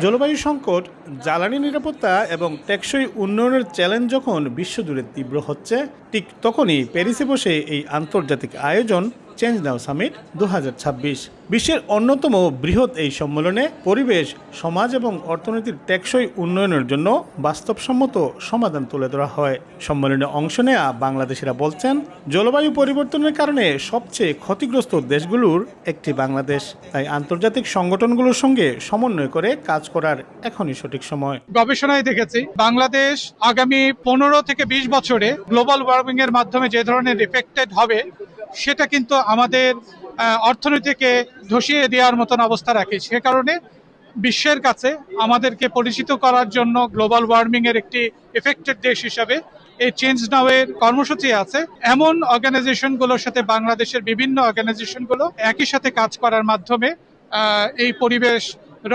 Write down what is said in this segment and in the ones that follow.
জলবায়ু সংকট, জ্বালানি নিরাপত্তা এবং টেকসই উন্নয়নের চ্যালেঞ্জ যখন বিশ্বজুড়ে তীব্র হচ্ছে, ঠিক তখনই প্যারিসে বসে এই আন্তর্জাতিক আয়োজন চেঞ্জ নাও সামিট 2026। বিশ্বের অন্যতম বৃহৎ এই সম্মেলনে পরিবেশ, সমাজ এবং অর্থনীতির টেকসই উন্নয়নের জন্য বাস্তবসম্মত সমাধান তুলে ধরা হয়। সম্মেলনে অংশ নেয়া বাংলাদেশিরা বলছেন, জলবায়ু পরিবর্তনের কারণে সবচেয়ে ক্ষতিগ্রস্ত দেশগুলোর একটি বাংলাদেশ। তাই আন্তর্জাতিক সংগঠনগুলোর সঙ্গে সমন্বয় করে কাজ করার এখনই সঠিক সময়। গবেষণায় দেখেছি বাংলাদেশ আগামী 15 থেকে 20 বছরে গ্লোবাল ওয়ার্মিং এর মাধ্যমে যে ধরনের এফেক্টেড হবে, সেটা কিন্তু আমাদের অর্থনীতিকে ধসিয়ে দেওয়ার মতন অবস্থা রাখে। সে কারণে বিশ্বের কাছে আমাদেরকে পরিচিত করার জন্য গ্লোবাল ওয়ার্মিং এর একটি এফেক্টেড দেশ হিসাবে এই চেঞ্জ নাও এর কর্মসূচি আছে। এমন অর্গানাইজেশনগুলোর সাথে বাংলাদেশের বিভিন্ন অর্গানাইজেশনগুলো একই সাথে কাজ করার মাধ্যমে এই পরিবেশ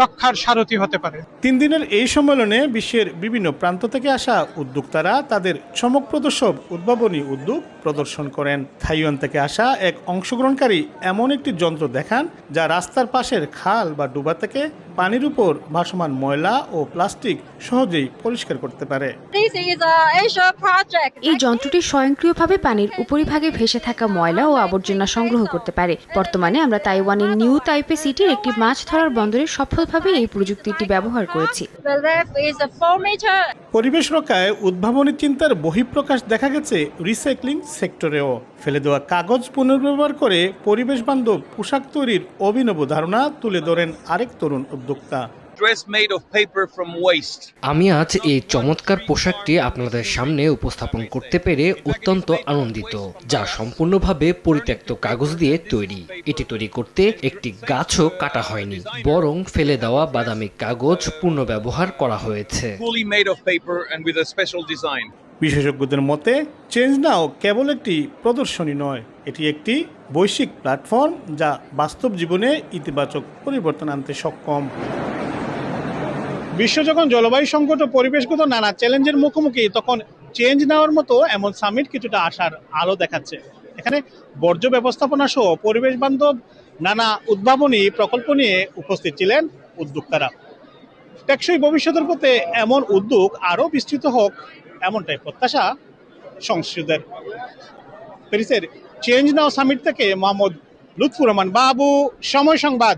রক্ষার সারথি হতে পারে। 3 দিনের এই সম্মেলনে বিশ্বের বিভিন্ন প্রান্ত থেকে আসা উদ্যোক্তারা তাদের চমকপ্রদ সব উদ্ভাবনী উদ্যোগ প্রদর্শন করেন। তাইওয়ান থেকে আসা এক অংশগ্রহণকারী এমন একটি যন্ত্র দেখান যা রাস্তার পাশের খাল বা ডুবা থেকে পানির উপর ভাসমান ময়লা ও প্লাস্টিক সহজেই পরিষ্কার করতে পারে। এই যন্ত্রটি স্বয়ংক্রিয়ভাবে পানির উপরিভাগে ভেসে থাকা ময়লা ও আবর্জনা সংগ্রহ করতে পারে। বর্তমানে আমরা তাইওয়ানের নিউ তাইপে সিটির একটি মাছ ধরার বন্দরে সফলভাবে এই প্রযুক্তিটি ব্যবহার করেছি। পরিবেশ রক্ষায় উদ্ভাবনী চিন্তার বহিঃপ্রকাশ দেখা গেছে রিসাইক্লিং সেক্টরেও। ফেলে দেওয়া কাগজ পুনর্ব্যবহার করে পরিবেশ বান্ধব পোশাক তৈরির অভিনব ধারণা তুলে ধরেন আরেক তরুণ উদ্যোক্তা। আমি আজ এই চমৎকার পোশাকটি আপনাদের সামনে উপস্থাপন করতে পেরে অত্যন্ত আনন্দিত, যা সম্পূর্ণভাবে পরিত্যক্ত কাগজ দিয়ে তৈরি। এটি তৈরি করতে একটি গাছও কাটা হয়নি, বরং ফেলে দেওয়া বাদামি কাগজ পুনর্ব্যবহার করা হয়েছে। বিশেষজ্ঞদের মতে, চেঞ্জ নাও কেবল একটি প্রদর্শনী নয়, এটি একটি বৈশ্বিক প্ল্যাটফর্ম যা বাস্তব জীবনে ইতিবাচক পরিবর্তন আনতে সক্ষম। বিশ্ব যখন জলবায়ু সংকট ও পরিবেশগত নানা চ্যালেঞ্জের মুখোমুখি, তখন চেঞ্জ নেওয়ার মতো এমন সামিট কিছুটা আশার আলো দেখাচ্ছে। এখানে বর্জ্য ব্যবস্থাপনা সহ পরিবেশ বান্ধব নানা উদ্ভাবনী প্রকল্প নিয়ে উপস্থিত ছিলেন উদ্যোক্তারা। টেকসই ভবিষ্যতের পথে এমন উদ্যোগ আরও বিস্তৃত হোক, এমনটাই প্রত্যাশা সংশ্লিষ্টদের। প্যারিসের চেঞ্জ নাও সামিট থেকে মোহাম্মদ লুৎফুর রহমান বাবু, সময় সংবাদ।